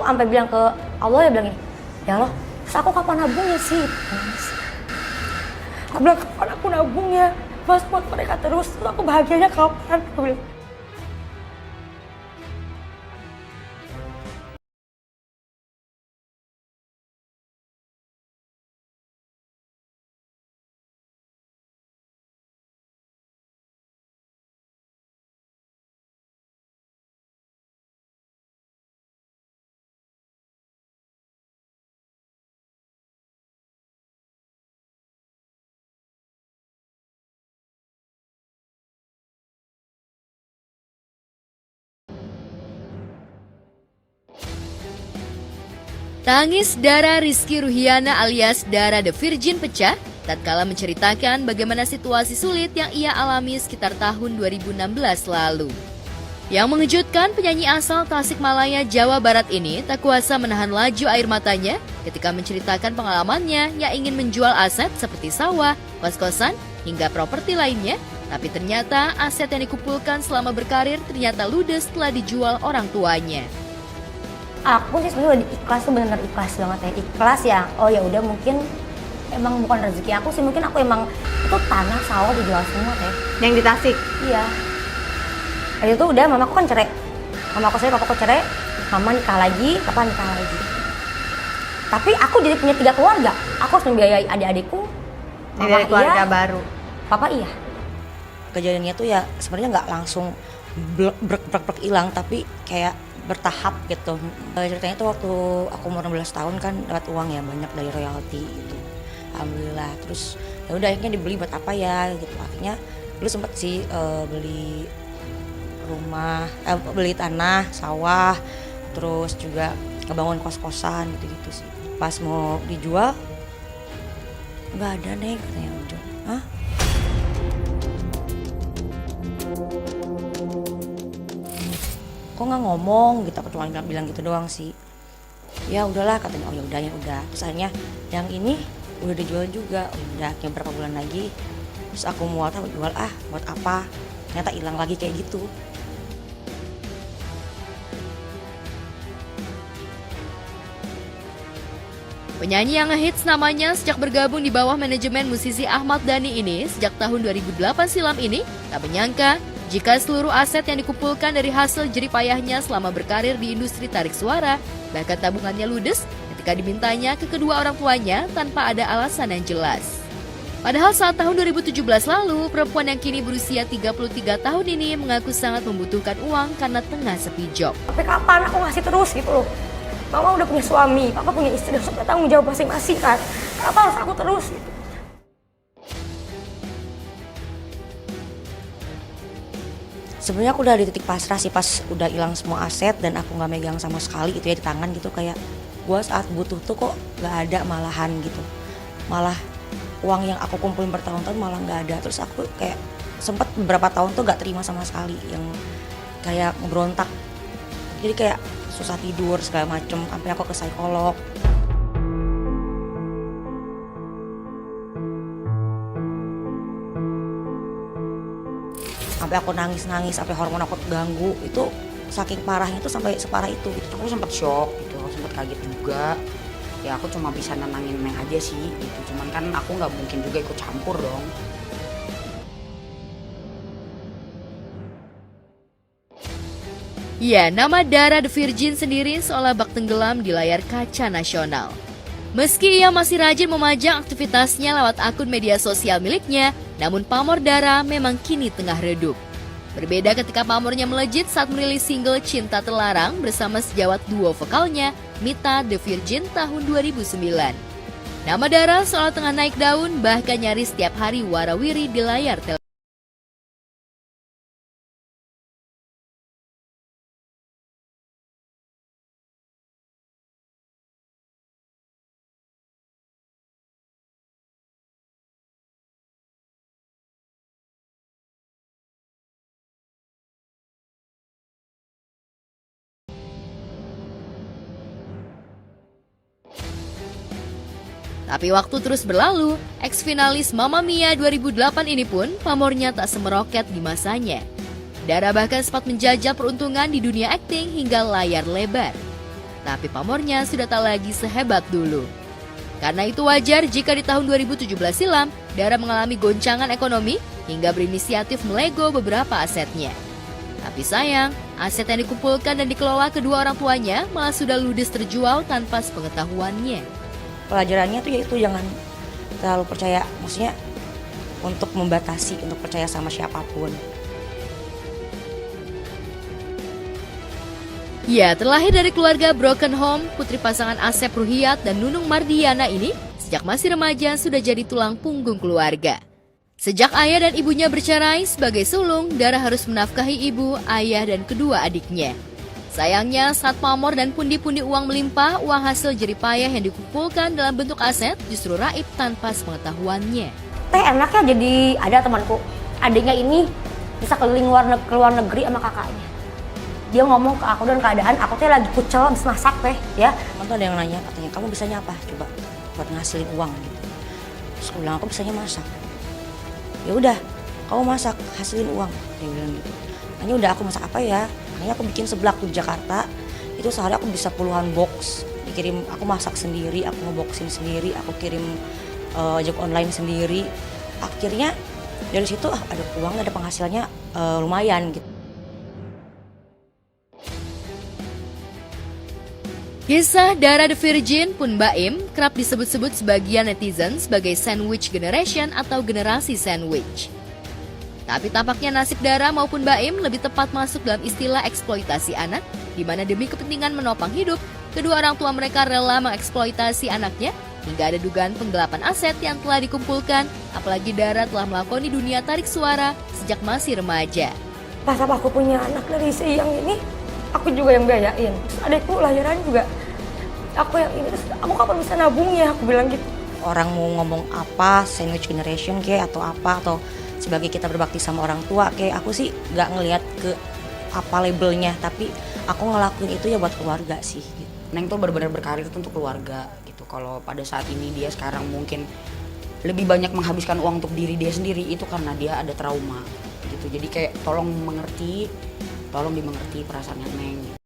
sampai bilang ke Allah, ya bilang gini, ya Allah, terus aku kapan nabungnya sih? Aku bilang, kapan aku nabungnya? Mas buat mereka terus aku bahagianya kapan? Aku bilang. Tangis Dara Rizky Ruhiana alias Dara The Virgin pecah tatkala menceritakan bagaimana situasi sulit yang ia alami sekitar tahun 2016 lalu. Yang mengejutkan, penyanyi asal Tasikmalaya, Jawa Barat ini tak kuasa menahan laju air matanya ketika menceritakan pengalamannya yang ingin menjual aset seperti sawah, kos-kosan, hingga properti lainnya. Tapi ternyata aset yang dikumpulkan selama berkarir ternyata ludes setelah dijual orang tuanya. Aku sih sebenarnya ikhlas tuh, benar-benar ikhlas banget ya. Ikhlas ya, oh ya udah, mungkin emang bukan rezeki aku sih, mungkin aku emang itu tanah sawah dijual semua teh. Yang di Tasik? Iya. Hari itu udah mamaku kan cerai. Mamaku cerai, papaku cerai, mama nikah lagi, papa nikah lagi. Tapi aku jadi punya 3 keluarga. Aku harus membiayai adik-adikku. Jadi Mama dari keluarga iya, baru. papa iya. Kejadiannya tuh ya sebenarnya nggak langsung brek hilang, tapi kayak bertahap gitu. Ceritanya tuh waktu aku umur 16 tahun kan dapat uang ya banyak dari royalti gitu. Alhamdulillah. Terus ya udah akhirnya dibeli buat apa ya gitu. Akhirnya dulu sempet sih beli rumah, beli tanah, sawah, terus juga ngebangun kos-kosan gitu-gitu sih. Pas mau dijual nggak ada nih katanya udah. Hah? Kok nggak ngomong gitu, aku cuma bilang gitu doang sih. Ya udahlah katanya, oh ya udah ya udah. Terus akhirnya yang ini udah dijual juga. Udah kayak berapa bulan lagi, terus aku mau tahu jual buat apa, ternyata hilang lagi kayak gitu. Penyanyi yang ngehits namanya sejak bergabung di bawah manajemen musisi Ahmad Dhani ini sejak tahun 2008 silam ini tak menyangka jika seluruh aset yang dikumpulkan dari hasil jeripayahnya selama berkarir di industri tarik suara, bahkan tabungannya ludes ketika dimintanya ke kedua orang tuanya tanpa ada alasan yang jelas. Padahal saat tahun 2017 lalu, perempuan yang kini berusia 33 tahun ini mengaku sangat membutuhkan uang karena tengah sepi job. Sampai kapan aku ngasih terus gitu loh. Mama udah punya suami, papa punya istri, harus punya tanggung jawab masing-masing kan. Kenapa harus aku terus gitu? Sebenarnya aku udah di titik pasrah sih pas udah hilang semua aset dan aku nggak megang sama sekali gitu ya di tangan gitu, kayak gue saat butuh tuh kok nggak ada malahan gitu, malah uang yang aku kumpulin bertahun-tahun malah nggak ada. Terus aku kayak sempet beberapa tahun tuh nggak terima sama sekali, yang kayak ngeberontak, jadi kayak susah tidur segala macem, sampai aku ke psikolog. Sampai aku nangis-nangis, sampai hormon aku terganggu, itu saking parahnya tuh sampai separah itu gitu. Aku sempat shock gitu, sempat kaget juga. Ya aku cuma bisa nenangin Meng aja sih gitu. Cuman kan aku nggak mungkin juga ikut campur dong. Ya, nama Dara The Virgin sendiri seolah bak tenggelam di layar kaca nasional. Meski ia masih rajin memajang aktivitasnya lewat akun media sosial miliknya, namun pamor Dara memang kini tengah redup. Berbeda ketika pamornya melejit saat merilis single Cinta Terlarang bersama sejawat duo vokalnya, Mita The Virgin tahun 2009. Nama Dara seolah tengah naik daun, bahkan nyaris setiap hari warawiri di layar televisi. Tapi waktu terus berlalu, ex-finalis Mamma Mia 2008 ini pun pamornya tak semeroket di masanya. Dara bahkan sempat menjajal peruntungan di dunia akting hingga layar lebar. Tapi pamornya sudah tak lagi sehebat dulu. Karena itu wajar jika di tahun 2017 silam, Dara mengalami goncangan ekonomi hingga berinisiatif melego beberapa asetnya. Tapi sayang, aset yang dikumpulkan dan dikelola kedua orang tuanya malah sudah ludes terjual tanpa sepengetahuannya. Pelajarannya tuh yaitu jangan terlalu percaya, maksudnya untuk membatasi, untuk percaya sama siapapun. Ya, terlahir dari keluarga broken home, putri pasangan Asep Ruhiyat dan Nunung Mardiana ini sejak masih remaja sudah jadi tulang punggung keluarga. Sejak ayah dan ibunya bercerai sebagai sulung, Dara harus menafkahi ibu, ayah, dan kedua adiknya. Sayangnya, saat pamor dan pundi-pundi uang melimpah, uang hasil jeripayah yang dikumpulkan dalam bentuk aset justru raib tanpa sepengetahuannya. Teh enaknya jadi ada temanku, adiknya ini bisa keliling ke luar negeri sama kakaknya. Dia ngomong ke aku dan keadaan aku tuh lagi kucel habis masak teh ya. Teman tuh ada yang nanya, katanya kamu bisanya apa? Coba buat ngasilin uang gitu. Terus aku bilang aku bisanya masak. Ya udah, kamu masak, hasilin uang. Dia bilang gitu. Tanya udah aku masak apa ya? Makanya aku bikin seblak tuh di Jakarta. Itu sehari aku bisa puluhan box. Dikirim, aku masak sendiri, aku ngeboxin sendiri, aku kirim ojek online sendiri. Akhirnya dari situ ada uang, ada penghasilannya lumayan gitu. Kisah Dara the Virgin pun Baim kerap disebut-sebut sebagian netizen sebagai sandwich generation atau generasi sandwich. Tapi tampaknya nasib Dara maupun Baim lebih tepat masuk dalam istilah eksploitasi anak, di mana demi kepentingan menopang hidup, kedua orang tua mereka rela mengeksploitasi anaknya hingga ada dugaan penggelapan aset yang telah dikumpulkan, apalagi Dara telah melakoni dunia tarik suara sejak masih remaja. Pas aku punya anak dari si yang ini, aku juga yang biayain. Terus adikku lahiran juga aku yang ini. Terus aku kapan bisa nabungnya? Aku bilang gitu. Orang mau ngomong apa, sandwich generation kayak atau apa, atau sebagai kita berbakti sama orang tua kayak, aku sih nggak ngelihat ke apa labelnya, tapi aku ngelakuin itu ya buat keluarga sih gitu. Neng tuh benar-benar berkarir tuh untuk keluarga gitu. Kalau pada saat ini dia sekarang mungkin lebih banyak menghabiskan uang untuk diri dia sendiri, itu karena dia ada trauma gitu. Jadi kayak tolong dimengerti perasaannya Neng.